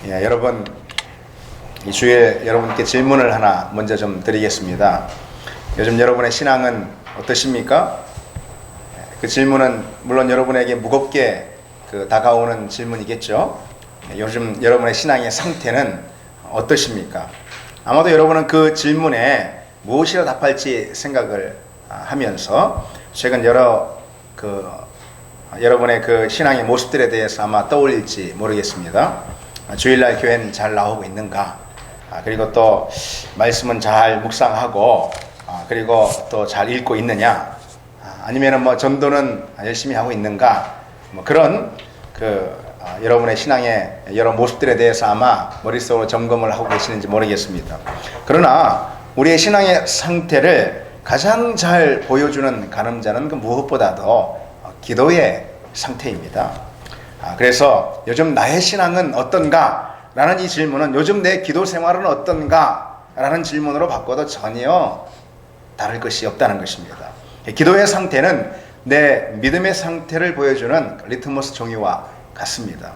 예, 여러분, 이 주에 여러분께 질문을 하나 먼저 좀 드리겠습니다. 요즘 여러분의 신앙은 어떠십니까? 그 질문은 물론 여러분에게 무겁게 다가오는 질문이겠죠. 요즘 여러분의 신앙의 상태는 어떠십니까? 아마도 여러분은 그 질문에 무엇이라 답할지 생각을 하면서 최근 여러분의 그 신앙의 모습들에 대해서 아마 떠올릴지 모르겠습니다. 주일날 교회는 잘 나오고 있는가? 그리고 또 말씀은 잘 묵상하고 그리고 또 잘 읽고 있느냐? 아니면은 뭐 전도는 열심히 하고 있는가? 뭐 그런 여러분의 신앙의 여러 모습들에 대해서 아마 머릿속으로 점검을 하고 계시는지 모르겠습니다. 그러나 우리의 신앙의 상태를 가장 잘 보여주는 가늠자는 그 무엇보다도 기도의 상태입니다. 그래서 요즘 나의 신앙은 어떤가? 라는 이 질문은 요즘 내 기도 생활은 어떤가? 라는 질문으로 바꿔도 전혀 다를 것이 없다는 것입니다. 기도의 상태는 내 믿음의 상태를 보여주는 리트머스 종이와 같습니다.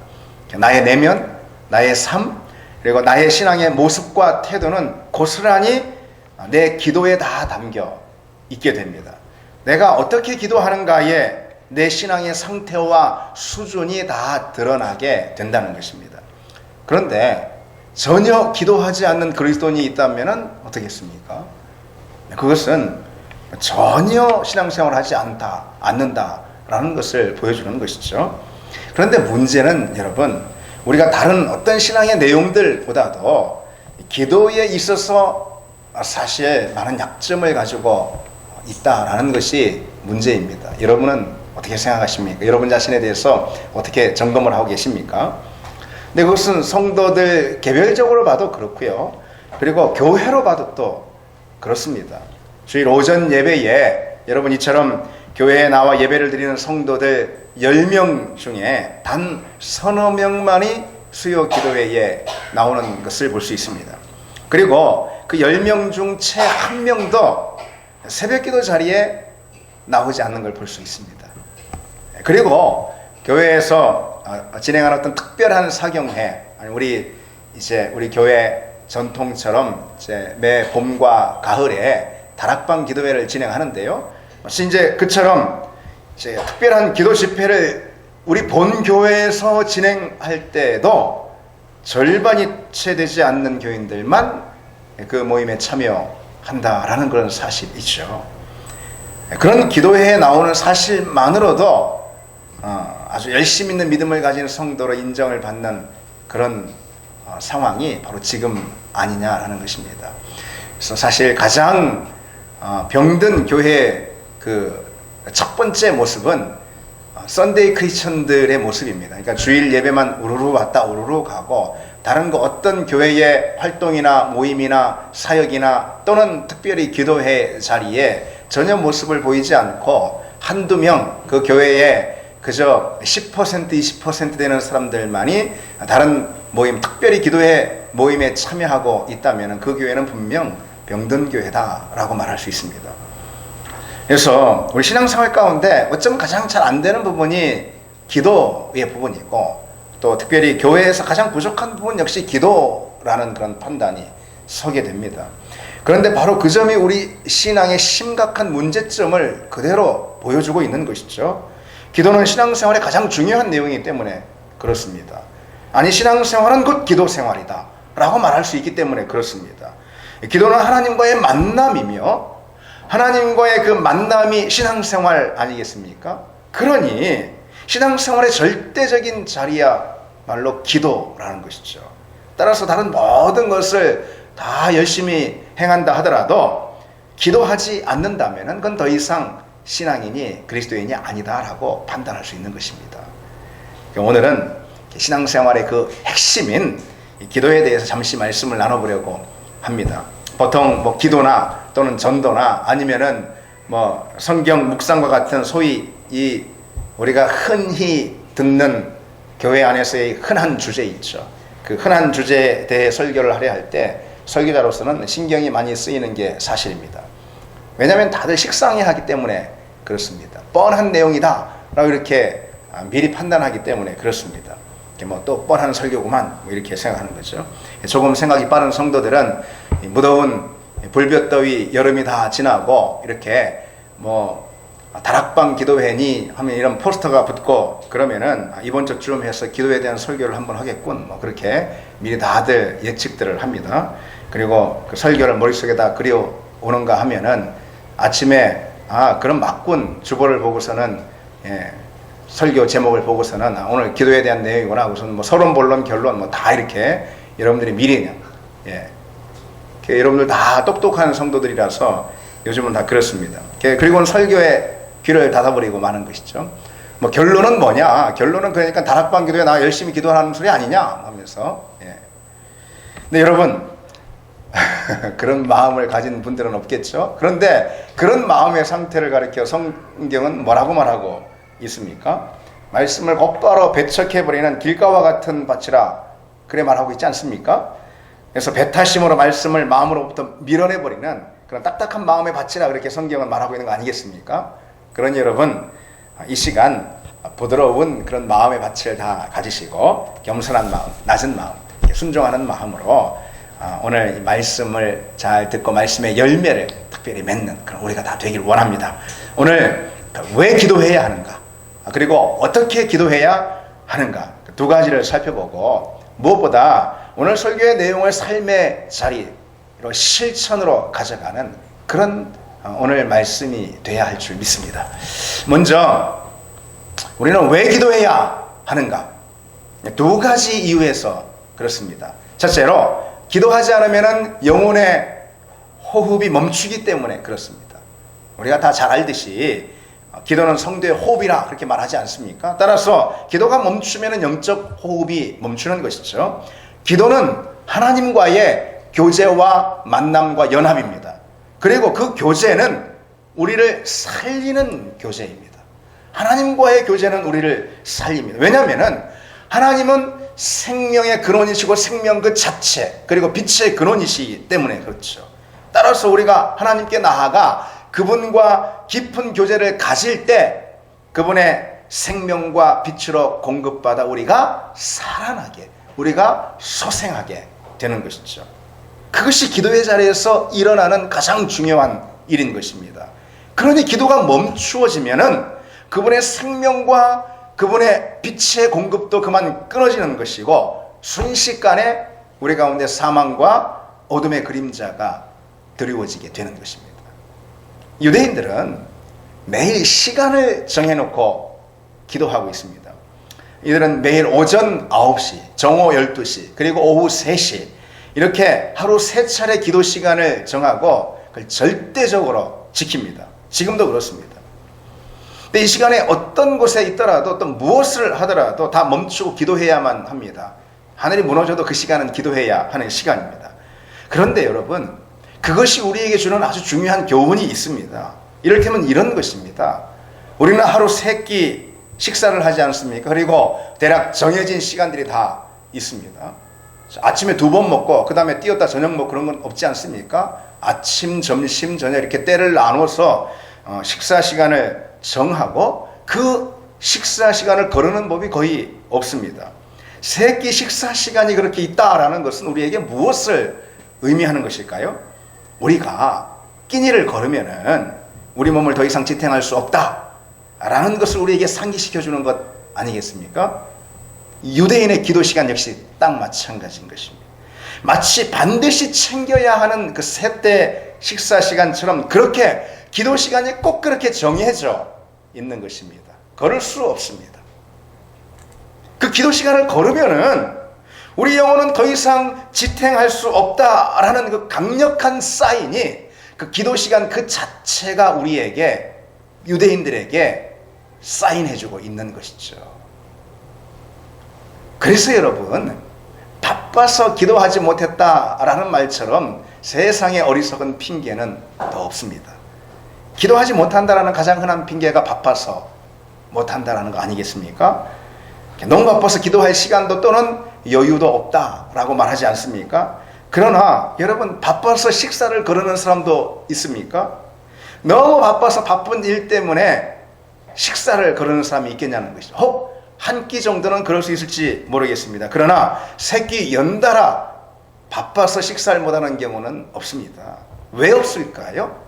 나의 내면, 나의 삶, 그리고 나의 신앙의 모습과 태도는 고스란히 내 기도에 다 담겨 있게 됩니다. 내가 어떻게 기도하는가에 내 신앙의 상태와 수준이 다 드러나게 된다는 것입니다. 그런데 전혀 기도하지 않는 그리스도인이 있다면 어떻겠습니까? 그것은 전혀 신앙생활을 하지 않는다라는 것을 보여주는 것이죠. 그런데 문제는 여러분, 우리가 다른 어떤 신앙의 내용들보다도 기도에 있어서 사실 많은 약점을 가지고 있다라는 것이 문제입니다. 여러분은 어떻게 생각하십니까? 여러분 자신에 대해서 어떻게 점검을 하고 계십니까? 근데 그것은 성도들 개별적으로 봐도 그렇고요. 그리고 교회로 봐도 또 그렇습니다. 주일 오전 예배에 여러분 이처럼 교회에 나와 예배를 드리는 성도들 10명 중에 단 서너 명만이 수요 기도회에 나오는 것을 볼 수 있습니다. 그리고 그 10명 중 채 한 명도 새벽 기도 자리에 나오지 않는 걸 볼 수 있습니다. 그리고 교회에서 진행하는 어떤 특별한 사경회, 우리 교회 전통처럼 매 봄과 가을에 다락방 기도회를 진행하는데요. 이제 그처럼 특별한 기도 집회를 우리 본 교회에서 진행할 때도 절반이 채 되지 않는 교인들만 그 모임에 참여한다라는 그런 사실이죠. 그런 기도회에 나오는 사실만으로도 아주 열심 있는 믿음을 가진 성도로 인정을 받는 그런 상황이 바로 지금 아니냐라는 것입니다. 그래서 사실 가장 병든 교회의 첫 번째 모습은 썬데이 크리스천들의 모습입니다. 그러니까 주일 예배만 우르르 왔다 우르르 가고 다른 어떤 교회의 활동이나 모임이나 사역이나 또는 특별히 기도회 자리에 전혀 모습을 보이지 않고 한두 명 그 교회에 그저 10% 20% 되는 사람들만이 다른 모임, 특별히 기도회 모임에 참여하고 있다면 그 교회는 분명 병든 교회다라고 말할 수 있습니다. 그래서 우리 신앙생활 가운데 어쩌면 가장 잘 안 되는 부분이 기도의 부분이고 또 특별히 교회에서 가장 부족한 부분 역시 기도라는 그런 판단이 서게 됩니다. 그런데 바로 그 점이 우리 신앙의 심각한 문제점을 그대로 보여주고 있는 것이죠. 기도는 신앙생활의 가장 중요한 내용이기 때문에 그렇습니다. 아니, 신앙생활은 곧 기도생활이다 라고 말할 수 있기 때문에 그렇습니다. 기도는 하나님과의 만남이며 하나님과의 그 만남이 신앙생활 아니겠습니까? 그러니 신앙생활의 절대적인 자리야말로 기도라는 것이죠. 따라서 다른 모든 것을 다 열심히 행한다 하더라도 기도하지 않는다면 그건 더 이상 신앙인이 그리스도인이 아니다라고 판단할 수 있는 것입니다. 오늘은 신앙생활의 그 핵심인 기도에 대해서 잠시 말씀을 나눠보려고 합니다. 보통 기도나 또는 전도나 아니면은 성경 묵상과 같은 소위 우리가 흔히 듣는 교회 안에서의 흔한 주제 있죠. 그 흔한 주제에 대해 설교를 하려 할 때 설교자로서는 신경이 많이 쓰이는 게 사실입니다. 왜냐하면 다들 식상해 하기 때문에 그렇습니다. 뻔한 내용이다 라고 이렇게 미리 판단하기 때문에 그렇습니다. 뭐 또 뻔한 설교구만 뭐 이렇게 생각하는 거죠. 조금 생각이 빠른 성도들은 무더운 불볕더위 여름이 다 지나고 이렇게 뭐 다락방 기도회니 하면 이런 포스터가 붙고 그러면은 이번 주쯤 해서 기도에 대한 설교를 한번 하겠군 뭐 그렇게 미리 다들 예측들을 합니다. 그리고 그 설교를 머릿속에다 그려오는가 하면은 아침에 그럼 맞군 주보를 보고서는 설교 제목을 보고서는 오늘 기도에 대한 내용이구나 우선 뭐 서론 본론 결론 뭐 다 이렇게 여러분들이 미리 여러분들 다 똑똑한 성도들이라서 요즘은 다 그렇습니다. 그리고는 설교에 귀를 닫아버리고 마는 것이죠. 뭐 결론은 뭐냐? 결론은 그러니까 다락방 기도에 나 열심히 기도하는 소리 아니냐 하면서. 근데 여러분 그런 마음을 가진 분들은 없겠죠. 그런데 그런 마음의 상태를 가리켜 성경은 뭐라고 말하고 있습니까? 말씀을 곧바로 배척해버리는 길가와 같은 밭이라 그래 말하고 있지 않습니까? 그래서 배타심으로 말씀을 마음으로부터 밀어내버리는 그런 딱딱한 마음의 밭이라 그렇게 성경은 말하고 있는 거 아니겠습니까? 그러니 여러분 이 시간 부드러운 그런 마음의 밭을 다 가지시고 겸손한 마음, 낮은 마음, 순종하는 마음으로 오늘 이 말씀을 잘 듣고 말씀의 열매를 특별히 맺는 그런 우리가 다 되길 원합니다. 오늘 왜 기도해야 하는가? 그리고 어떻게 기도해야 하는가? 두 가지를 살펴보고 무엇보다 오늘 설교의 내용을 삶의 자리로 실천으로 가져가는 그런 오늘 말씀이 돼야 할 줄 믿습니다. 먼저 우리는 왜 기도해야 하는가? 두 가지 이유에서 그렇습니다. 첫째로 기도하지 않으면 영혼의 호흡이 멈추기 때문에 그렇습니다. 우리가 다 잘 알듯이 기도는 성도의 호흡이라 그렇게 말하지 않습니까? 따라서 기도가 멈추면 영적 호흡이 멈추는 것이죠. 기도는 하나님과의 교제와 만남과 연합입니다. 그리고 그 교제는 우리를 살리는 교제입니다. 하나님과의 교제는 우리를 살립니다. 왜냐하면 하나님은 생명의 근원이시고 생명 그 자체 그리고 빛의 근원이시기 때문에 그렇죠. 따라서 우리가 하나님께 나아가 그분과 깊은 교제를 가질 때 그분의 생명과 빛으로 공급받아 우리가 살아나게 우리가 소생하게 되는 것이죠. 그것이 기도의 자리에서 일어나는 가장 중요한 일인 것입니다. 그러니 기도가 멈추어지면은 그분의 생명과 그분의 빛의 공급도 그만 끊어지는 것이고 순식간에 우리 가운데 사망과 어둠의 그림자가 드리워지게 되는 것입니다. 유대인들은 매일 시간을 정해놓고 기도하고 있습니다. 이들은 매일 오전 9시, 정오 12시, 그리고 오후 3시 이렇게 하루 3차례 기도 시간을 정하고 그걸 절대적으로 지킵니다. 지금도 그렇습니다. 근데 이 시간에 어떤 곳에 있더라도 또 무엇을 하더라도 다 멈추고 기도해야만 합니다. 하늘이 무너져도 그 시간은 기도해야 하는 시간입니다. 그런데 여러분 그것이 우리에게 주는 아주 중요한 교훈이 있습니다. 이를테면 이런 것입니다. 우리는 하루 3끼 식사를 하지 않습니까? 그리고 대략 정해진 시간들이 다 있습니다. 아침에 2번 먹고 그 다음에 뛰었다 저녁 먹고 그런 건 없지 않습니까? 아침, 점심, 저녁 이렇게 때를 나눠서 식사 시간을 정하고 그 식사 시간을 거르는 법이 거의 없습니다. 3끼 식사 시간이 그렇게 있다라는 것은 우리에게 무엇을 의미하는 것일까요? 우리가 끼니를 걸으면은 우리 몸을 더 이상 지탱할 수 없다라는 것을 우리에게 상기시켜주는 것 아니겠습니까? 유대인의 기도 시간 역시 딱 마찬가지인 것입니다. 마치 반드시 챙겨야 하는 그 세대 식사 시간처럼 그렇게 기도 시간이 꼭 그렇게 정해져 있는 것입니다. 걸을 수 없습니다. 그 기도 시간을 걸으면은 우리 영혼은 더 이상 지탱할 수 없다라는 그 강력한 사인이 그 기도 시간 그 자체가 우리에게 유대인들에게 사인해주고 있는 것이죠. 그래서 여러분 바빠서 기도하지 못했다라는 말처럼 세상에 어리석은 핑계는 더 없습니다. 기도하지 못한다라는 가장 흔한 핑계가 바빠서 못한다라는 거 아니겠습니까? 너무 바빠서 기도할 시간도 또는 여유도 없다라고 말하지 않습니까? 그러나 여러분 바빠서 식사를 거르는 사람도 있습니까? 너무 바빠서 바쁜 일 때문에 식사를 거르는 사람이 있겠냐는 것이죠. 혹 한 끼 정도는 그럴 수 있을지 모르겠습니다. 그러나 세 끼 연달아 바빠서 식사를 못하는 경우는 없습니다. 왜 없을까요?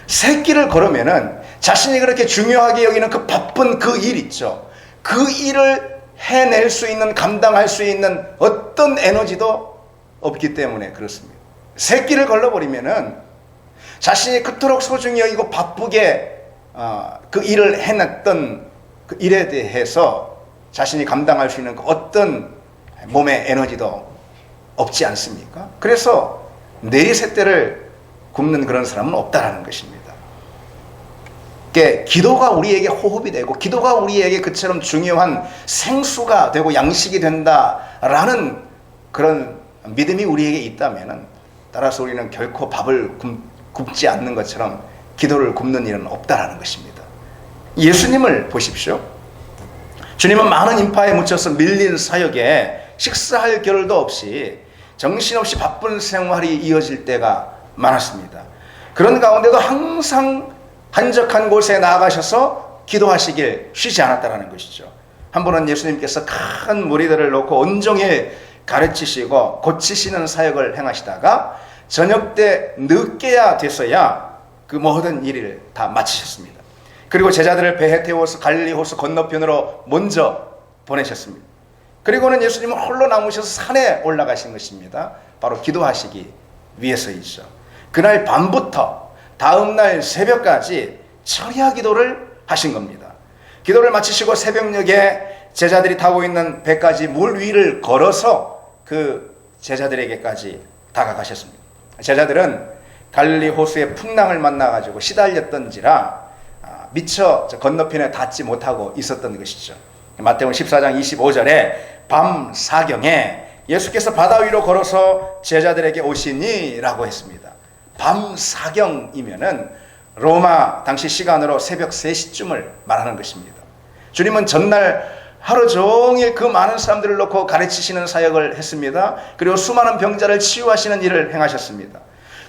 세 끼를 걸으면은 자신이 그렇게 중요하게 여기는 그 바쁜 그 일 있죠. 그 일을 해낼 수 있는, 감당할 수 있는 어떤 에너지도 없기 때문에 그렇습니다. 세 끼를 걸러버리면은 자신이 그토록 소중히 여기고 바쁘게 그 일을 해냈던 그 일에 대해서 자신이 감당할 수 있는 그 어떤 몸의 에너지도 없지 않습니까? 그래서 내리새때를 굶는 그런 사람은 없다라는 것입니다. 기도가 우리에게 호흡이 되고 기도가 우리에게 그처럼 중요한 생수가 되고 양식이 된다라는 그런 믿음이 우리에게 있다면 따라서 우리는 결코 밥을 굶지 않는 것처럼 기도를 굶는 일은 없다라는 것입니다. 예수님을 보십시오. 주님은 많은 인파에 묻혀서 밀린 사역에 식사할 겨를도 없이 정신없이 바쁜 생활이 이어질 때가 많았습니다. 그런 가운데도 항상 한적한 곳에 나아가셔서 기도하시길 쉬지 않았다는 것이죠. 한 번은 예수님께서 큰 무리들을 놓고 온종일 가르치시고 고치시는 사역을 행하시다가 저녁 때 늦게야 돼서야 그 모든 일을 다 마치셨습니다. 그리고 제자들을 배에 태워서 갈릴리 호수 건너편으로 먼저 보내셨습니다. 그리고는 예수님은 홀로 남으셔서 산에 올라가신 것입니다. 바로 기도하시기 위해서이죠. 그날 밤부터 다음날 새벽까지 철야 기도를 하신 겁니다. 기도를 마치시고 새벽녘에 제자들이 타고 있는 배까지 물 위를 걸어서 그 제자들에게까지 다가가셨습니다. 제자들은 갈릴리 호수의 풍랑을 만나가지고 시달렸던지라 미처 건너편에 닿지 못하고 있었던 것이죠. 마태복음 14장 25절에 밤 사경에 예수께서 바다 위로 걸어서 제자들에게 오시니 라고 했습니다. 밤 사경이면은 로마 당시 시간으로 새벽 3시쯤을 말하는 것입니다. 주님은 전날 하루 종일 그 많은 사람들을 놓고 가르치시는 사역을 했습니다. 그리고 수많은 병자를 치유하시는 일을 행하셨습니다.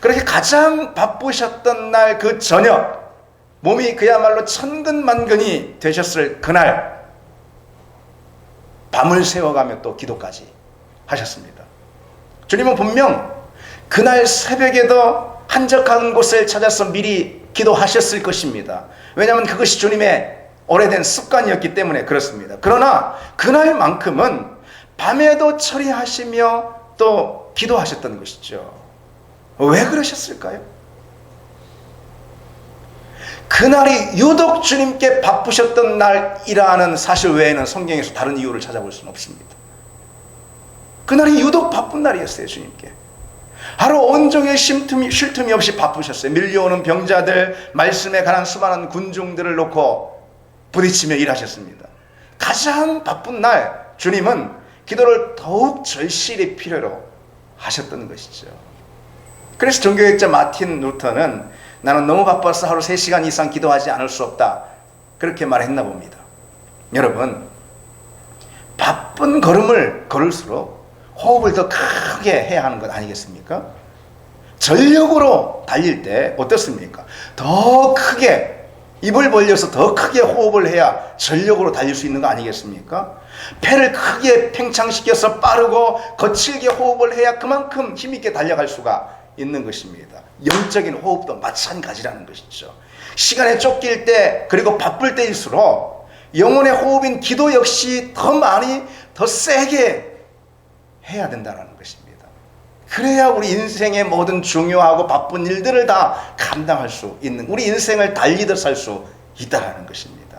그렇게 가장 바쁘셨던 날 그 저녁, 몸이 그야말로 천근만근이 되셨을 그날 밤을 새워가며 또 기도까지 하셨습니다. 주님은 분명 그날 새벽에도 한적한 곳을 찾아서 미리 기도하셨을 것입니다. 왜냐하면 그것이 주님의 오래된 습관이었기 때문에 그렇습니다. 그러나 그날만큼은 밤에도 처리하시며 또 기도하셨던 것이죠. 왜 그러셨을까요? 그날이 유독 주님께 바쁘셨던 날이라는 사실 외에는 성경에서 다른 이유를 찾아볼 수는 없습니다. 그날이 유독 바쁜 날이었어요. 주님께 하루 온종일 쉴 틈이 없이 바쁘셨어요. 밀려오는 병자들, 말씀에 관한 수많은 군중들을 놓고 부딪히며 일하셨습니다. 가장 바쁜 날 주님은 기도를 더욱 절실히 필요로 하셨던 것이죠. 그래서 종교학자 마틴 루터는 나는 너무 바빠서 하루 3시간 이상 기도하지 않을 수 없다, 그렇게 말했나 봅니다. 여러분, 바쁜 걸음을 걸을수록 호흡을 더 크게 해야 하는 것 아니겠습니까? 전력으로 달릴 때 어떻습니까? 더 크게 입을 벌려서 더 크게 호흡을 해야 전력으로 달릴 수 있는 거 아니겠습니까? 폐를 크게 팽창시켜서 빠르고 거칠게 호흡을 해야 그만큼 힘있게 달려갈 수가 있는 것입니다. 영적인 호흡도 마찬가지라는 것이죠. 시간에 쫓길 때 그리고 바쁠 때일수록 영혼의 호흡인 기도 역시 더 많이 더 세게 해야 된다는 것입니다. 그래야 우리 인생의 모든 중요하고 바쁜 일들을 다 감당할 수 있는, 우리 인생을 달리듯 살 수 있다는 것입니다.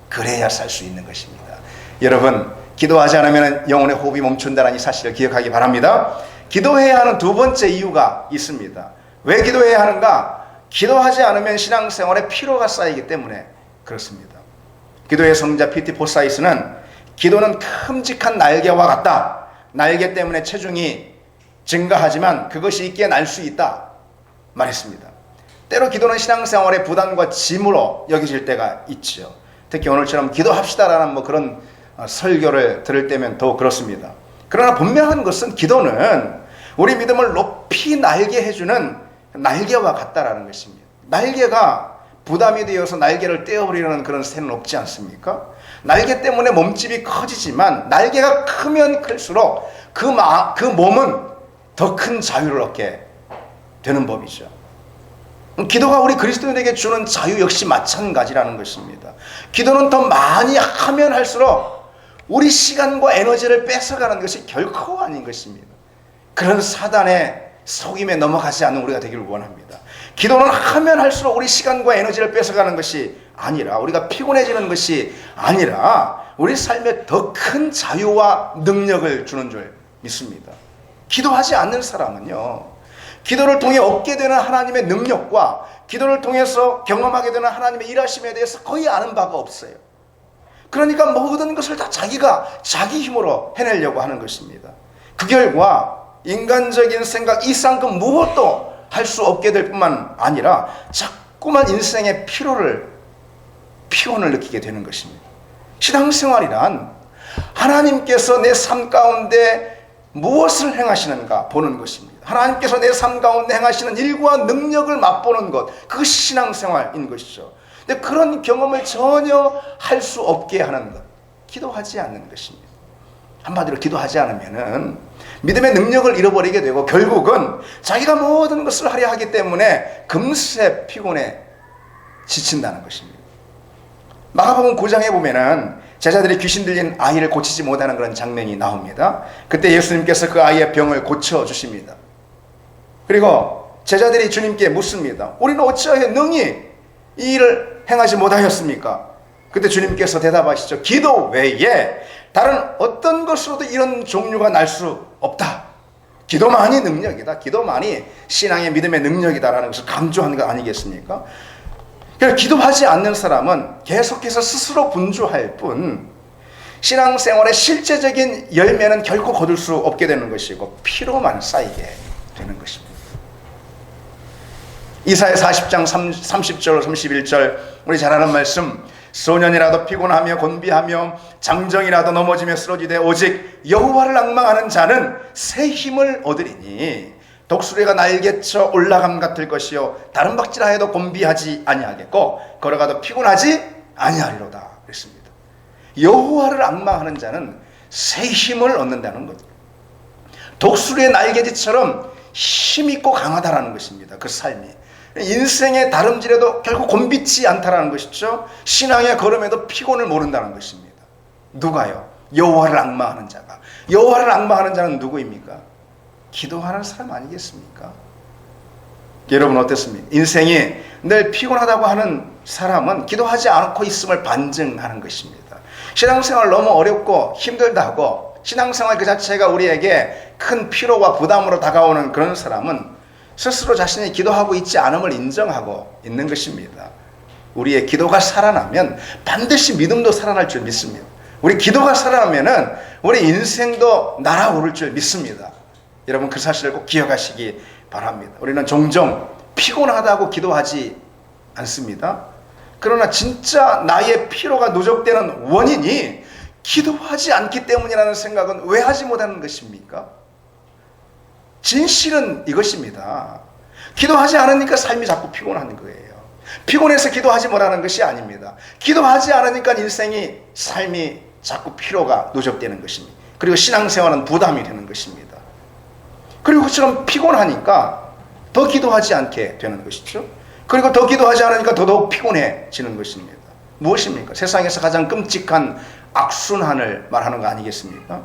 그래야 살 수 있는 것입니다. 여러분, 기도하지 않으면 영혼의 호흡이 멈춘다는 이 사실을 기억하기 바랍니다. 기도해야 하는 두 번째 이유가 있습니다. 왜 기도해야 하는가? 기도하지 않으면 신앙생활에 피로가 쌓이기 때문에 그렇습니다. 기도의 성자 P.T. 포사이스는 기도는 큼직한 날개와 같다. 날개 때문에 체중이 증가하지만 그것이 있기에 날 수 있다 말했습니다. 때로 기도는 신앙생활의 부담과 짐으로 여겨질 때가 있죠. 특히 오늘처럼 기도합시다라는 그런 설교를 들을 때면 더 그렇습니다. 그러나 분명한 것은 기도는 우리 믿음을 높이 날게 해주는 날개와 같다라는 것입니다. 날개가 부담이 되어서 날개를 떼어버리려는 그런 새는 없지 않습니까? 날개 때문에 몸집이 커지지만 날개가 크면 클수록 그 몸은 더 큰 자유를 얻게 되는 법이죠. 기도가 우리 그리스도인에게 주는 자유 역시 마찬가지라는 것입니다. 기도는 더 많이 하면 할수록 우리 시간과 에너지를 뺏어가는 것이 결코 아닌 것입니다. 그런 사단의 속임에 넘어가지 않는 우리가 되기를 원합니다. 기도는 하면 할수록 우리 시간과 에너지를 뺏어가는 것이 아니라, 우리가 피곤해지는 것이 아니라 우리 삶에 더 큰 자유와 능력을 주는 줄 믿습니다. 기도하지 않는 사람은요, 기도를 통해 얻게 되는 하나님의 능력과 기도를 통해서 경험하게 되는 하나님의 일하심에 대해서 거의 아는 바가 없어요. 그러니까 모든 것을 다 자기가 자기 힘으로 해내려고 하는 것입니다. 그 결과 인간적인 생각 이상 그 무엇도 할 수 없게 될 뿐만 아니라 자꾸만 인생의 피곤을 느끼게 되는 것입니다. 신앙생활이란 하나님께서 내 삶 가운데 무엇을 행하시는가 보는 것입니다. 하나님께서 내 삶 가운데 행하시는 일과 능력을 맛보는 것, 그것이 신앙생활인 것이죠. 근데 그런 경험을 전혀 할 수 없게 하는 것, 기도하지 않는 것입니다. 한마디로 기도하지 않으면은 믿음의 능력을 잃어버리게 되고 결국은 자기가 모든 것을 하려 하기 때문에 금세 피곤해 지친다는 것입니다. 마가복음 9장에 보면은 제자들이 귀신 들린 아이를 고치지 못하는 그런 장면이 나옵니다. 그때 예수님께서 그 아이의 병을 고쳐주십니다. 그리고 제자들이 주님께 묻습니다. 우리는 어찌하여 능히 이 일을 행하지 못하였습니까? 그때 주님께서 대답하시죠. 기도 외에 다른 어떤 것으로도 이런 종류가 날 수 없다. 기도만이 능력이다. 기도만이 신앙의 믿음의 능력이다라는 것을 강조한 거 아니겠습니까? 그래서 기도하지 않는 사람은 계속해서 스스로 분주할 뿐 신앙생활의 실제적인 열매는 결코 거둘 수 없게 되는 것이고 피로만 쌓이게 되는 것입니다. 이사야 40장 30절 31절 우리 잘 아는 말씀, 소년이라도 피곤하며 곤비하며 장정이라도 넘어지며 쓰러지되 오직 여호와를 앙망하는 자는 새 힘을 얻으리니 독수리가 날개쳐 올라감 같을 것이요 다른 박질하여도 곤비하지 아니하겠고 걸어가도 피곤하지 아니하리로다 그랬습니다. 여호와를 앙망하는 자는 새 힘을 얻는다는 거죠. 독수리의 날개짓처럼 힘있고 강하다라는 것입니다. 그 삶이 인생의 다름질에도 결국 곤비치 않다라는 것이죠. 신앙의 걸음에도 피곤을 모른다는 것입니다. 누가요? 여호와를 앙망하는 자가. 여호와를 앙망하는 자는 누구입니까? 기도하는 사람 아니겠습니까? 여러분 어떻습니까? 인생이 늘 피곤하다고 하는 사람은 기도하지 않고 있음을 반증하는 것입니다. 신앙생활 너무 어렵고 힘들다고 신앙생활 그 자체가 우리에게 큰 피로와 부담으로 다가오는 그런 사람은 스스로 자신이 기도하고 있지 않음을 인정하고 있는 것입니다. 우리의 기도가 살아나면 반드시 믿음도 살아날 줄 믿습니다. 우리 기도가 살아나면은 우리 인생도 날아오를 줄 믿습니다. 여러분 그 사실을 꼭 기억하시기 바랍니다. 우리는 종종 피곤하다고 기도하지 않습니다. 그러나 진짜 나의 피로가 누적되는 원인이 기도하지 않기 때문이라는 생각은 왜 하지 못하는 것입니까? 진실은 이것입니다. 기도하지 않으니까 삶이 자꾸 피곤한 거예요. 피곤해서 기도하지 못하는 것이 아닙니다. 기도하지 않으니까 인생이 삶이 자꾸 피로가 누적되는 것입니다. 그리고 신앙생활은 부담이 되는 것입니다. 그리고 그처럼 피곤하니까 더 기도하지 않게 되는 것이죠. 그리고 더 기도하지 않으니까 더더욱 피곤해지는 것입니다. 무엇입니까? 세상에서 가장 끔찍한 악순환을 말하는 거 아니겠습니까?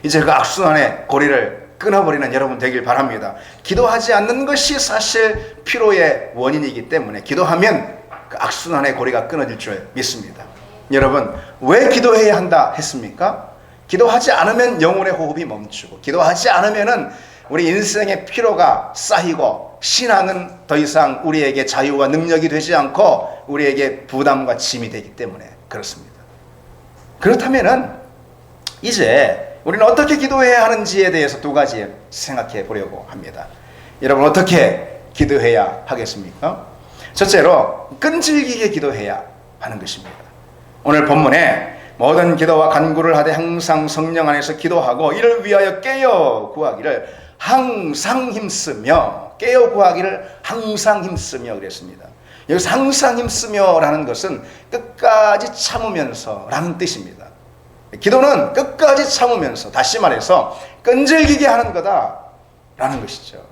이제 그 악순환의 고리를 끊어버리는 여러분 되길 바랍니다. 기도하지 않는 것이 사실 피로의 원인이기 때문에 기도하면 그 악순환의 고리가 끊어질 줄 믿습니다. 여러분 왜 기도해야 한다 했습니까? 기도하지 않으면 영혼의 호흡이 멈추고 기도하지 않으면은 우리 인생의 피로가 쌓이고 신앙은 더 이상 우리에게 자유와 능력이 되지 않고 우리에게 부담과 짐이 되기 때문에 그렇습니다. 그렇다면은 이제 우리는 어떻게 기도해야 하는지에 대해서 두 가지 생각해 보려고 합니다. 여러분 어떻게 기도해야 하겠습니까? 첫째로 끈질기게 기도해야 하는 것입니다. 오늘 본문에 모든 기도와 간구를 하되 항상 성령 안에서 기도하고 이를 위하여 깨어 구하기를 항상 힘쓰며 깨어 구하기를 항상 힘쓰며 그랬습니다. 여기서 항상 힘쓰며라는 것은 끝까지 참으면서라는 뜻입니다. 기도는 끝까지 참으면서, 다시 말해서 끈질기게 하는 거다라는 것이죠.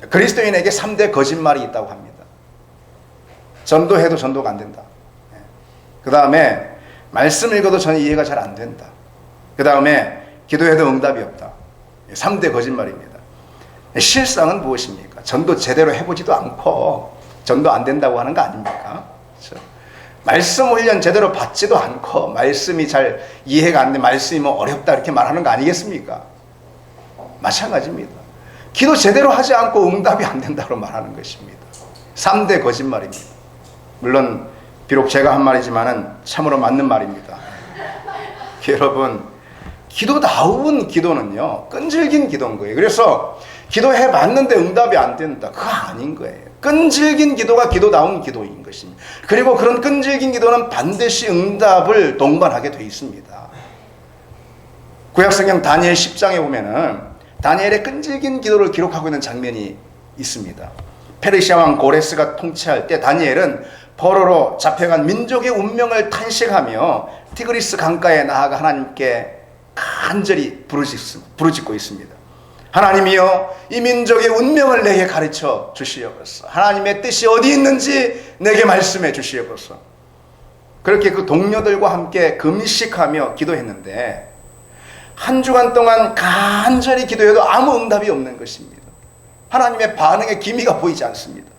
그리스도인에게 3대 거짓말이 있다고 합니다. 전도해도 전도가 안 된다. 그 다음에 말씀 읽어도 전혀 이해가 잘 안 된다. 그 다음에 기도해도 응답이 없다. 3대 거짓말입니다. 실상은 무엇입니까? 전도 제대로 해보지도 않고 전도 안 된다고 하는 거 아닙니까? 그렇죠? 말씀 훈련 제대로 받지도 않고 말씀이 잘 이해가 안 돼, 말씀이 뭐 어렵다 이렇게 말하는 거 아니겠습니까? 마찬가지입니다. 기도 제대로 하지 않고 응답이 안 된다고 말하는 것입니다. 3대 거짓말입니다. 물론 비록 제가 한 말이지만은 참으로 맞는 말입니다. 여러분, 기도다운 기도는요, 끈질긴 기도인 거예요. 그래서 기도해 봤는데 응답이 안 된다, 그거 아닌 거예요. 끈질긴 기도가 기도다운 기도인 것입니다. 그리고 그런 끈질긴 기도는 반드시 응답을 동반하게 되어 있습니다. 구약성경 다니엘 10장에 보면은 다니엘의 끈질긴 기도를 기록하고 있는 장면이 있습니다. 페르시아 왕 고레스가 통치할 때 다니엘은 포로로 잡혀간 민족의 운명을 탄식하며 티그리스 강가에 나아가 하나님께 간절히 부르짖고 있습니다. 하나님이여, 이 민족의 운명을 내게 가르쳐 주시옵소서. 하나님의 뜻이 어디 있는지 내게 말씀해 주시옵소서. 그렇게 그 동료들과 함께 금식하며 기도했는데 한 주간 동안 간절히 기도해도 아무 응답이 없는 것입니다. 하나님의 반응의 기미가 보이지 않습니다.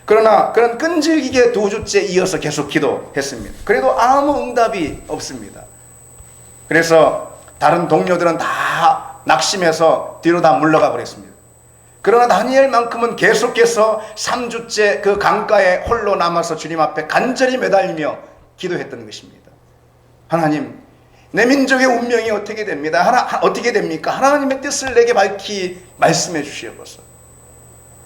그러나 그런 끈질기게 2주째 이어서 계속 기도했습니다. 그래도 아무 응답이 없습니다. 그래서 다른 동료들은 다 낙심해서 뒤로 다 물러가 버렸습니다. 그러나 다니엘만큼은 계속해서 3주째 그 강가에 홀로 남아서 주님 앞에 간절히 매달리며 기도했던 것입니다. 하나님, 내 민족의 운명이 어떻게 됩니다? 어떻게 됩니까? 하나님의 뜻을 내게 밝히 말씀해 주시옵소서.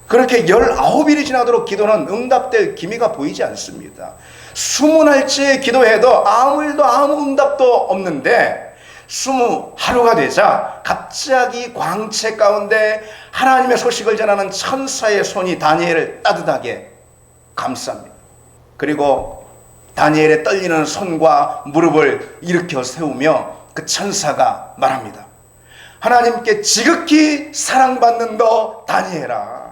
그렇게 19일이 지나도록 기도는 응답될 기미가 보이지 않습니다. 수문할째 기도해도 아무 일도 아무 응답도 없는데 20하루가 되자 갑자기 광채 가운데 하나님의 소식을 전하는 천사의 손이 다니엘을 따뜻하게 감쌉니다. 그리고 다니엘의 떨리는 손과 무릎을 일으켜 세우며 그 천사가 말합니다. 하나님께 지극히 사랑받는 너 다니엘아,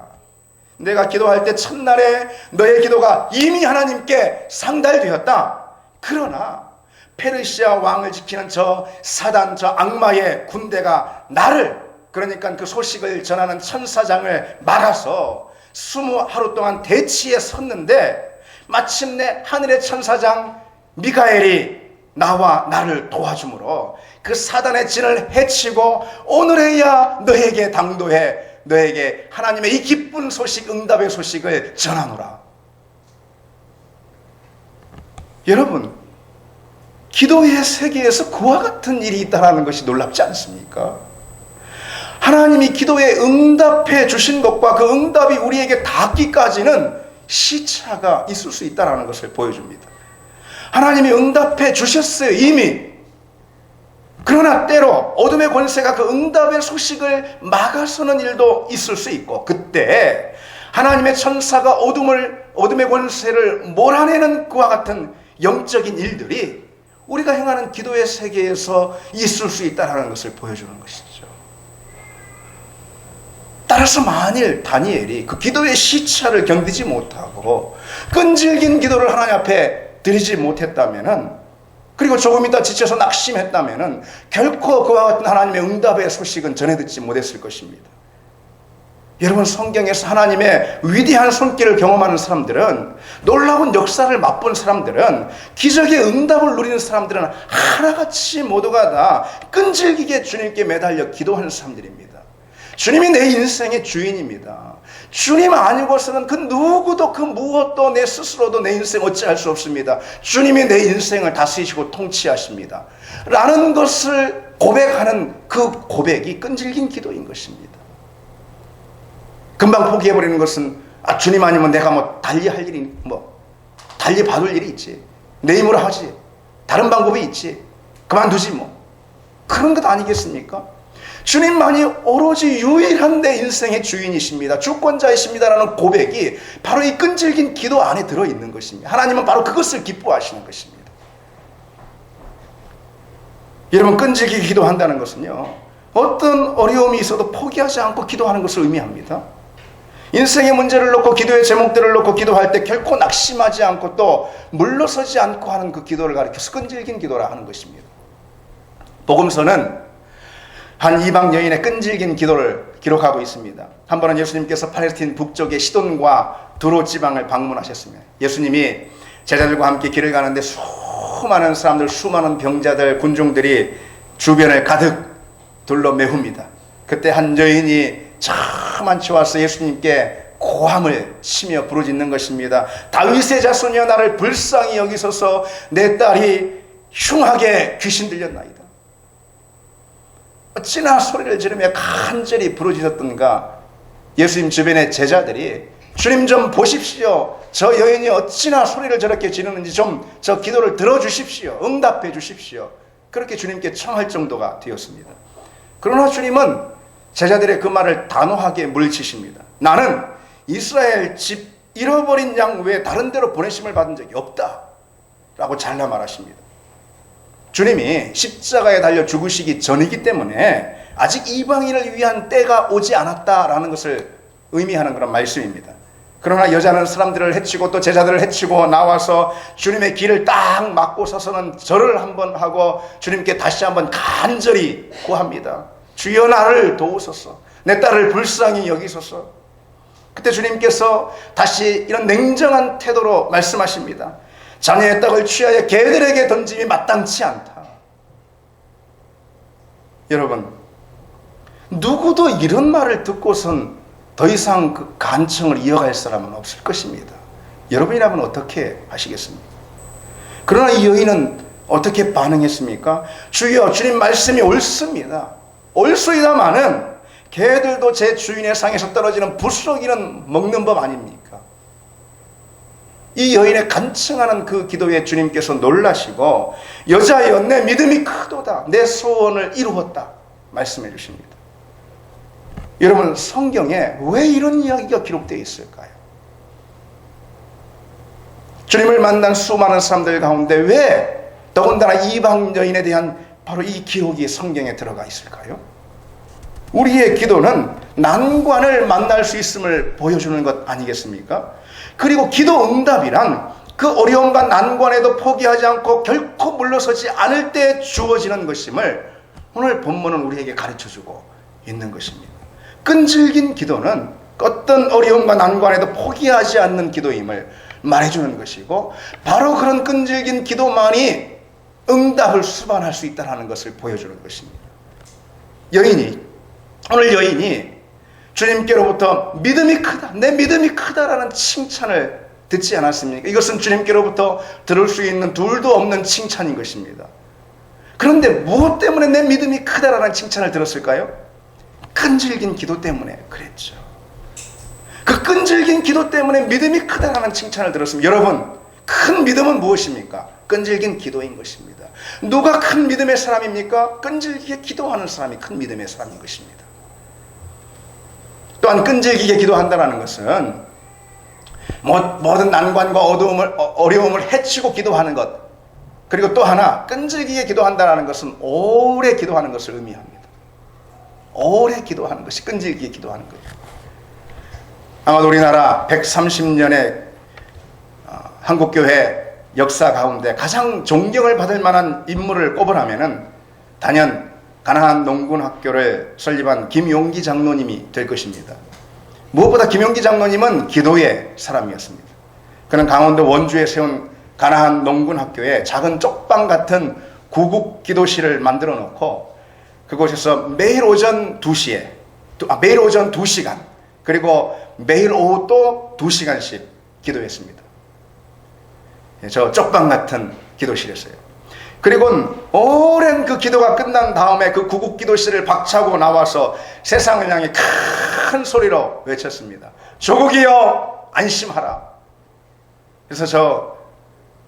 내가 기도할 때 첫날에 너의 기도가 이미 하나님께 상달되었다. 그러나 페르시아 왕을 지키는 저 사단, 저 악마의 군대가 나를, 그러니까 그 소식을 전하는 천사장을 막아서 20하루 동안 대치에 섰는데 마침내 하늘의 천사장 미가엘이 나와 나를 도와주므로 그 사단의 진을 해치고 오늘에야 너에게 당도해 너에게 하나님의 이 기쁜 소식, 응답의 소식을 전하노라. 여러분, 기도의 세계에서 그와 같은 일이 있다는 것이 놀랍지 않습니까? 하나님이 기도에 응답해 주신 것과 그 응답이 우리에게 닿기까지는 시차가 있을 수 있다는 것을 보여줍니다. 하나님이 응답해 주셨어요, 이미. 그러나 때로 어둠의 권세가 그 응답의 소식을 막아서는 일도 있을 수 있고, 그때 하나님의 천사가 어둠의 권세를 몰아내는 그와 같은 영적인 일들이 우리가 행하는 기도의 세계에서 있을 수 있다는 것을 보여주는 것이죠. 따라서 만일 다니엘이 그 기도의 시차를 견디지 못하고 끈질긴 기도를 하나님 앞에 드리지 못했다면은, 그리고 조금 있다 지쳐서 낙심했다면은 결코 그와 같은 하나님의 응답의 소식은 전해 듣지 못했을 것입니다. 여러분, 성경에서 하나님의 위대한 손길을 경험하는 사람들은, 놀라운 역사를 맛본 사람들은, 기적의 응답을 누리는 사람들은 하나같이 모두가 다 끈질기게 주님께 매달려 기도하는 사람들입니다. 주님이 내 인생의 주인입니다. 주님 아니고서는 그 누구도 그 무엇도 내 스스로도 내 인생 어찌할 수 없습니다. 주님이 내 인생을 다스리시고 통치하십니다. 라는 것을 고백하는 그 고백이 끈질긴 기도인 것입니다. 금방 포기해버리는 것은, 주님 아니면 내가 뭐 달리 할 일이, 달리 받을 일이 있지, 내 힘으로 하지, 다른 방법이 있지, 그만두지 뭐, 그런 것 아니겠습니까? 주님만이 오로지 유일한 내 인생의 주인이십니다. 주권자이십니다라는 고백이 바로 이 끈질긴 기도 안에 들어있는 것입니다. 하나님은 바로 그것을 기뻐하시는 것입니다. 여러분, 끈질기게 기도한다는 것은요, 어떤 어려움이 있어도 포기하지 않고 기도하는 것을 의미합니다. 인생의 문제를 놓고 기도의 제목들을 놓고 기도할 때 결코 낙심하지 않고 또 물러서지 않고 하는 그 기도를 가리켜서 끈질긴 기도라 하는 것입니다. 복음서는 한 이방 여인의 끈질긴 기도를 기록하고 있습니다. 한 번은 예수님께서 팔레스틴 북쪽의 시돈과 두로 지방을 방문하셨습니다. 예수님이 제자들과 함께 길을 가는데 수많은 사람들, 수많은 병자들, 군중들이 주변을 가득 둘러 메웁니다. 그때 한 여인이 저만치 와서 예수님께 고함을 치며 부르짖는 것입니다. 다윗의 자손이여, 나를 불쌍히 여기소서. 내 딸이 흉하게 귀신 들렸나이다. 어찌나 소리를 지르며 간절히 부르짖었던가. 예수님 주변의 제자들이 주님 좀 보십시오. 저 여인이 어찌나 소리를 저렇게 지르는지 좀 저 기도를 들어주십시오. 응답해 주십시오. 그렇게 주님께 청할 정도가 되었습니다. 그러나 주님은 제자들의 그 말을 단호하게 물리치십니다. 나는 이스라엘 집 잃어버린 양 외에 다른 데로 보내심을 받은 적이 없다 라고 잘라 말하십니다. 주님이 십자가에 달려 죽으시기 전이기 때문에 아직 이방인을 위한 때가 오지 않았다라는 것을 의미하는 그런 말씀입니다. 그러나 여자는 사람들을 해치고 또 제자들을 해치고 나와서 주님의 길을 딱 막고 서서는 절을 한번 하고 주님께 다시 한번 간절히 구합니다. 주여, 나를 도우소서. 내 딸을 불쌍히 여기소서. 그때 주님께서 다시 이런 냉정한 태도로 말씀하십니다. 자녀의 떡을 취하여 개들에게 던짐이 마땅치 않다. 여러분, 누구도 이런 말을 듣고선 더 이상 그 간청을 이어갈 사람은 없을 것입니다. 여러분이라면 어떻게 하시겠습니까? 그러나 이 여인은 어떻게 반응했습니까? 주여, 주님 말씀이 옳습니다. 옳소이다마는 개들도 제 주인의 상에서 떨어지는 부스러기는 먹는 법 아닙니까? 이 여인의 간청하는 그 기도에 주님께서 놀라시고 여자여, 내 믿음이 크도다. 내 소원을 이루었다 말씀해 주십니다. 여러분, 성경에 왜 이런 이야기가 기록되어 있을까요? 주님을 만난 수많은 사람들 가운데 왜 더군다나 이방 여인에 대한 바로 이 기록이 성경에 들어가 있을까요? 우리의 기도는 난관을 만날 수 있음을 보여주는 것 아니겠습니까? 그리고 기도 응답이란 그 어려움과 난관에도 포기하지 않고 결코 물러서지 않을 때 주어지는 것임을 오늘 본문은 우리에게 가르쳐주고 있는 것입니다. 끈질긴 기도는 어떤 어려움과 난관에도 포기하지 않는 기도임을 말해주는 것이고 바로 그런 끈질긴 기도만이 응답을 수반할 수 있다는 것을 보여주는 것입니다. 오늘 여인이 주님께로부터 믿음이 크다, 내 믿음이 크다라는 칭찬을 듣지 않았습니까? 이것은 주님께로부터 들을 수 있는 둘도 없는 칭찬인 것입니다. 그런데 무엇 때문에 내 믿음이 크다라는 칭찬을 들었을까요? 끈질긴 기도 때문에 그랬죠. 그 끈질긴 기도 때문에 믿음이 크다라는 칭찬을 들었습니다. 여러분, 큰 믿음은 무엇입니까? 끈질긴 기도인 것입니다. 누가 큰 믿음의 사람입니까? 끈질기게 기도하는 사람이 큰 믿음의 사람인 것입니다. 또한 끈질기게 기도한다는 것은 모든 난관과 어려움을 해치고 기도하는 것, 그리고 또 하나 끈질기게 기도한다는 것은 오래 기도하는 것을 의미합니다. 오래 기도하는 것이 끈질기게 기도하는 거예요. 아마도 우리나라 130년의 한국교회 역사 가운데 가장 존경을 받을 만한 인물을 꼽으라면 단연 가나안 농군학교를 설립한 김용기 장로님이 될 것입니다. 무엇보다 김용기 장로님은 기도의 사람이었습니다. 그는 강원도 원주에 세운 가나안 농군학교에 작은 쪽방 같은 구국 기도실을 만들어 놓고 그곳에서 매일 오전 2시간 그리고 매일 오후 또 2시간씩 기도했습니다. 저 쪽방 같은 기도실에서요. 그리고 오랜 그 기도가 끝난 다음에 그 구국 기도실을 박차고 나와서 세상을 향해 큰 소리로 외쳤습니다. 조국이여 안심하라. 그래서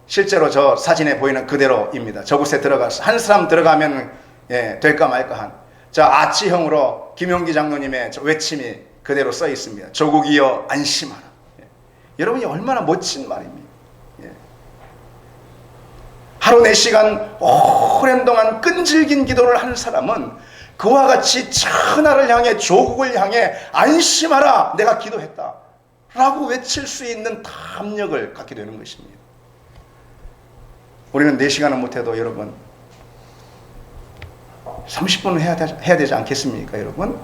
실제로 저 사진에 보이는 그대로입니다. 저곳에 들어가서 한 사람 들어가면 될까 말까한 자, 아치형으로 김용기 장로님의 외침이 그대로 써 있습니다. 조국이여 안심하라. 여러분이 얼마나 멋진 말입니까? 하루 4시간 오랜 동안 끈질긴 기도를 한 사람은 그와 같이 천하를 향해 조국을 향해 안심하라 내가 기도했다 라고 외칠 수 있는 담력을 갖게 되는 것입니다. 우리는 4시간은 못해도 여러분 30분은 해야 되지 않겠습니까? 여러분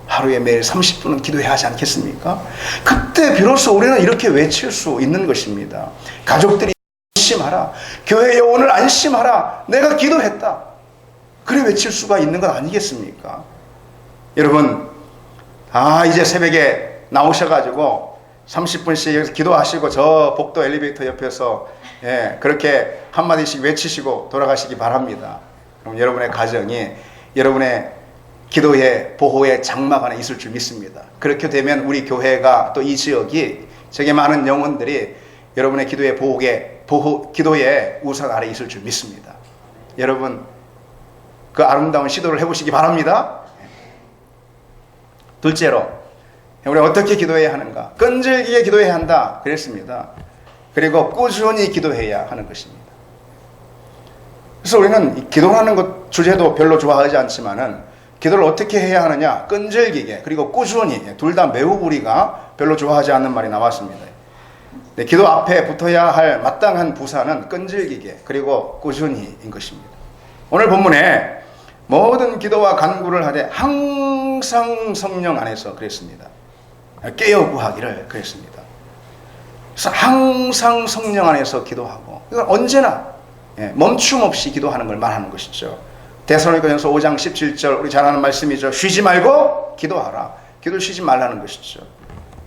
하루에 매일 30분은 기도해야 하지 않겠습니까? 그때 비로소 우리는 이렇게 외칠 수 있는 것입니다. 가족들이 안심하라, 교회에 오늘 안심하라, 내가 기도했다, 그래 외칠 수가 있는 것 아니겠습니까? 여러분, 이제 새벽에 나오셔가지고 30분씩 여기서 기도하시고 저 복도 엘리베이터 옆에서 그렇게 한마디씩 외치시고 돌아가시기 바랍니다. 그럼 여러분의 가정이 여러분의 기도의 보호의 장막 안에 있을 줄 믿습니다. 그렇게 되면 우리 교회가 또 이 지역이 되게 많은 영혼들이 여러분의 기도의 기도의 우산 아래 있을 줄 믿습니다. 여러분, 그 아름다운 시도를 해보시기 바랍니다. 둘째로, 우리 어떻게 기도해야 하는가? 끈질기게 기도해야 한다 그랬습니다. 그리고 꾸준히 기도해야 하는 것입니다. 그래서 우리는 기도하는 것 주제도 별로 좋아하지 않지만은 기도를 어떻게 해야 하느냐? 끈질기게, 그리고 꾸준히, 둘 다 매우 우리가 별로 좋아하지 않는 말이 나왔습니다. 네, 기도 앞에 붙어야 할 마땅한 부사는 끈질기게, 그리고 꾸준히인 것입니다. 오늘 본문에 모든 기도와 간구를 하되 항상 성령 안에서 그랬습니다. 깨어 구하기를 그랬습니다. 그래서 항상 성령 안에서 기도하고, 이건 언제나 멈춤 없이 기도하는 걸 말하는 것이죠. 데살로니가전서 5장 17절 우리 잘 아는 말씀이죠. 쉬지 말고 기도하라. 기도를 쉬지 말라는 것이죠.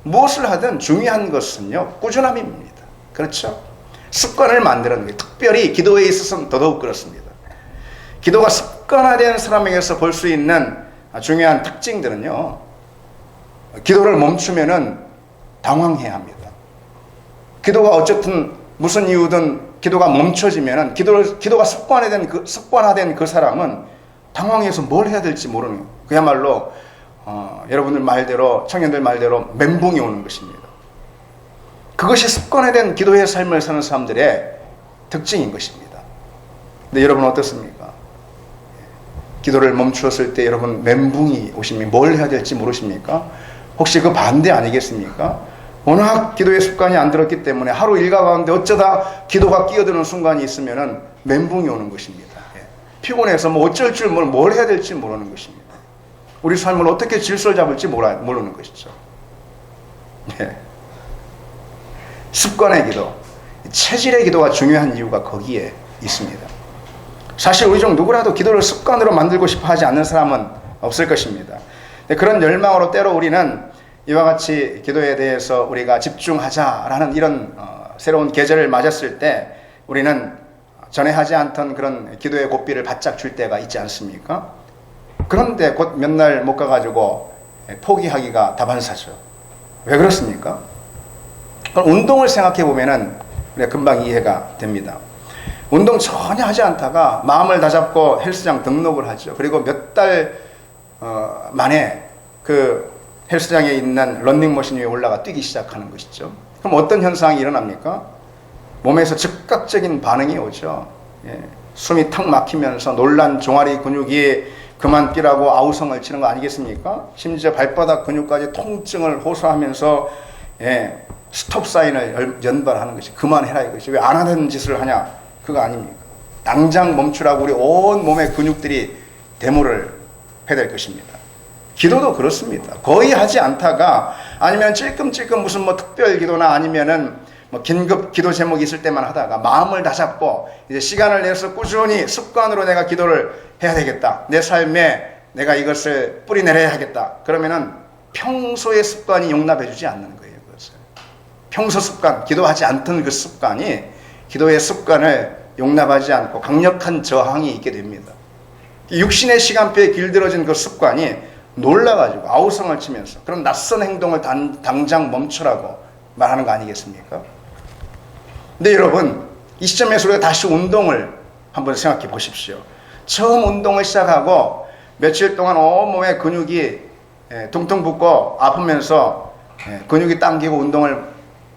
무엇을 하든 중요한 것은요, 꾸준함입니다. 그렇죠? 습관을 만드는 게, 특별히 기도에 있어서는 더더욱 그렇습니다. 기도가 습관화된 사람에게서 볼 수 있는 중요한 특징들은요, 기도를 멈추면은 당황해야 합니다. 기도가 어쨌든 무슨 이유든 기도가 멈춰지면은 기도가 습관화된 그 사람은 당황해서 뭘 해야 될지 모르는, 그야말로 여러분들 말대로, 청년들 말대로 멘붕이 오는 것입니다. 그것이 습관화된 기도의 삶을 사는 사람들의 특징인 것입니다. 근데 여러분 어떻습니까? 기도를 멈추었을 때 여러분 멘붕이 오시면 뭘 해야 될지 모르십니까? 혹시 그 반대 아니겠습니까? 워낙 기도의 습관이 안 들었기 때문에 하루 일과 가운데 어쩌다 기도가 끼어드는 순간이 있으면은 멘붕이 오는 것입니다. 피곤해서 어쩔 줄 뭘 해야 될지 모르는 것입니다. 우리 삶을 어떻게 질서를 잡을지 모르는 것이죠. 습관의 기도, 체질의 기도가 중요한 이유가 거기에 있습니다. 사실 우리 중 누구라도 기도를 습관으로 만들고 싶어 하지 않는 사람은 없을 것입니다. 그런 열망으로 때로 우리는 이와 같이 기도에 대해서 우리가 집중하자라는 이런 새로운 계절을 맞았을 때 우리는 전에 하지 않던 그런 기도의 고삐를 바짝 줄 때가 있지 않습니까? 그런데 곧 몇 날 못 가가지고 포기하기가 다반사죠. 왜 그렇습니까? 운동을 생각해 보면은 우리가 금방 이해가 됩니다. 운동 전혀 하지 않다가 마음을 다잡고 헬스장 등록을 하죠. 그리고 몇 달 만에 그 헬스장에 있는 런닝머신 위에 올라가 뛰기 시작하는 것이죠. 그럼 어떤 현상이 일어납니까? 몸에서 즉각적인 반응이 오죠. 숨이 탁 막히면서 놀란 종아리 근육이 그만 뛰라고 아우성을 치는 거 아니겠습니까? 심지어 발바닥 근육까지 통증을 호소하면서 스톱 사인을 연발하는 것이, 그만해라 이것이. 왜 안 하는 짓을 하냐? 그거 아닙니까? 당장 멈추라고 우리 온 몸의 근육들이 데모를 해야 될 것입니다. 기도도 그렇습니다. 거의 하지 않다가, 아니면 찔끔찔끔 무슨 특별 기도나 아니면은 긴급 기도 제목이 있을 때만 하다가 마음을 다잡고 이제 시간을 내서 꾸준히 습관으로 내가 기도를 해야 되겠다. 내 삶에 내가 이것을 뿌리내려야 하겠다. 그러면은 평소의 습관이 용납해주지 않는 거예요. 그것을. 평소 습관, 기도하지 않던 그 습관이 기도의 습관을 용납하지 않고 강력한 저항이 있게 됩니다. 육신의 시간표에 길들어진 그 습관이 놀라가지고 아우성을 치면서 그런 낯선 행동을 당장 멈추라고 말하는 거 아니겠습니까? 근데 여러분, 이 시점에서 우리가 다시 운동을 한번 생각해 보십시오. 처음 운동을 시작하고 며칠 동안 온몸에 근육이 퉁퉁 붓고 아프면서 근육이 당기고 운동을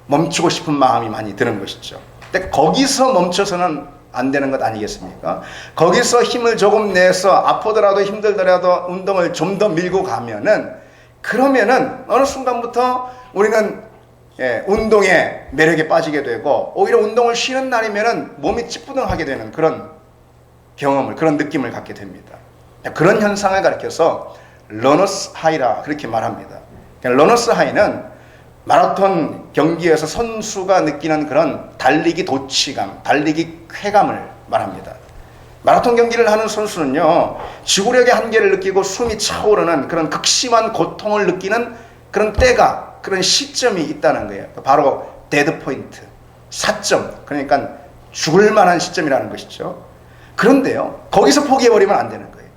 멈추고 싶은 마음이 많이 드는 것이죠. 근데 거기서 멈춰서는 안 되는 것 아니겠습니까? 거기서 힘을 조금 내서 아프더라도 힘들더라도 운동을 좀 더 밀고 가면은, 그러면은 어느 순간부터 우리는 운동의 매력에 빠지게 되고, 오히려 운동을 쉬는 날이면은 몸이 찌뿌둥하게 되는 그런 경험을, 그런 느낌을 갖게 됩니다. 그런 현상을 가리켜서 러너스 하이라 그렇게 말합니다. 러너스 하이는 마라톤 경기에서 선수가 느끼는 그런 달리기 도취감, 달리기 쾌감을 말합니다. 마라톤 경기를 하는 선수는요, 지구력의 한계를 느끼고 숨이 차오르는 그런 극심한 고통을 느끼는 그런 때가, 그런 시점이 있다는 거예요. 바로 데드 포인트, 사점, 그러니까 죽을 만한 시점이라는 것이죠. 그런데요, 거기서 포기해버리면 안 되는 거예요.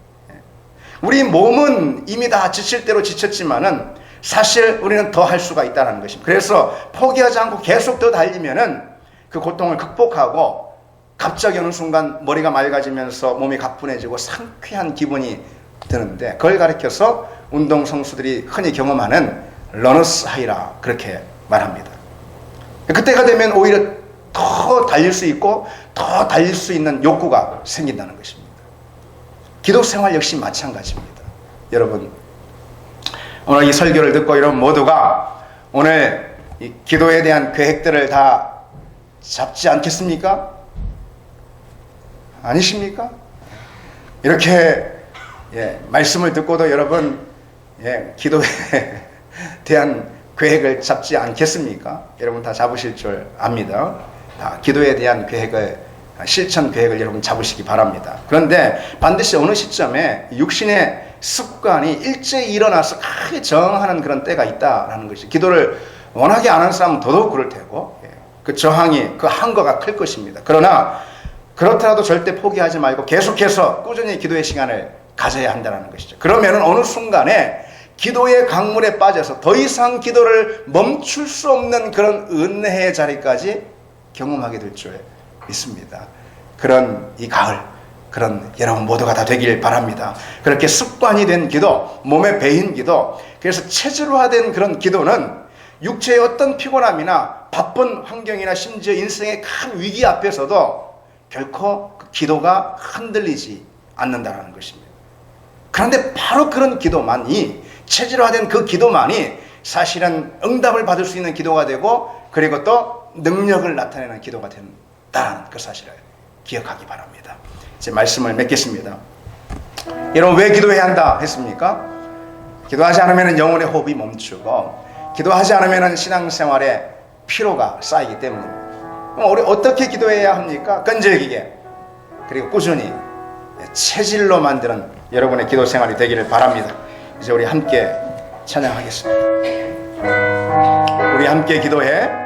우리 몸은 이미 다 지칠 대로 지쳤지만은 사실 우리는 더 할 수가 있다는 것입니다. 그래서 포기하지 않고 계속 더 달리면은 그 고통을 극복하고, 갑자기 어느 순간 머리가 맑아지면서 몸이 가뿐해지고 상쾌한 기분이 드는데, 그걸 가리켜서 운동선수들이 흔히 경험하는 러너스 하이라 그렇게 말합니다. 그때가 되면 오히려 더 달릴 수 있고 더 달릴 수 있는 욕구가 생긴다는 것입니다. 기도 생활 역시 마찬가지입니다. 여러분, 오늘 이 설교를 듣고 여러분 모두가 오늘 이 기도에 대한 계획들을 다 잡지 않겠습니까? 아니십니까? 이렇게 말씀을 듣고도 여러분 기도에 대한 계획을 잡지 않겠습니까? 여러분 다 잡으실 줄 압니다. 기도에 대한 계획을, 실천 계획을 여러분 잡으시기 바랍니다. 그런데 반드시 어느 시점에 육신의 습관이 일제히 일어나서 크게 저항하는 그런 때가 있다라는 것이, 기도를 원하게 안 하는 사람은 더더욱 그럴 테고, 그 저항이, 그 한거가 클 것입니다. 그러나 그렇더라도 절대 포기하지 말고 계속해서 꾸준히 기도의 시간을 가져야 한다는 것이죠. 그러면 어느 순간에 기도의 강물에 빠져서 더 이상 기도를 멈출 수 없는 그런 은혜의 자리까지 경험하게 될 줄 믿습니다. 그런 이 가을, 그런 여러분 모두가 다 되길 바랍니다. 그렇게 습관이 된 기도, 몸에 배인 기도, 그래서 체질화된 그런 기도는 육체의 어떤 피곤함이나 바쁜 환경이나 심지어 인생의 큰 위기 앞에서도 결코 그 기도가 흔들리지 않는다는 것입니다. 그런데 바로 그런 기도만이, 체질화된 그 기도만이 사실은 응답을 받을 수 있는 기도가 되고, 그리고 또 능력을 나타내는 기도가 된다는 그 사실을 기억하기 바랍니다. 이제 말씀을 맺겠습니다. 여러분, 왜 기도해야 한다 했습니까? 기도하지 않으면 영혼의 호흡이 멈추고, 기도하지 않으면 신앙생활에 피로가 쌓이기 때문입니다. 그럼 우리 어떻게 기도해야 합니까? 끈질기게, 그리고 꾸준히 체질로 만드는 여러분의 기도 생활이 되기를 바랍니다. 이제 우리 함께 찬양하겠습니다. 우리 함께 기도해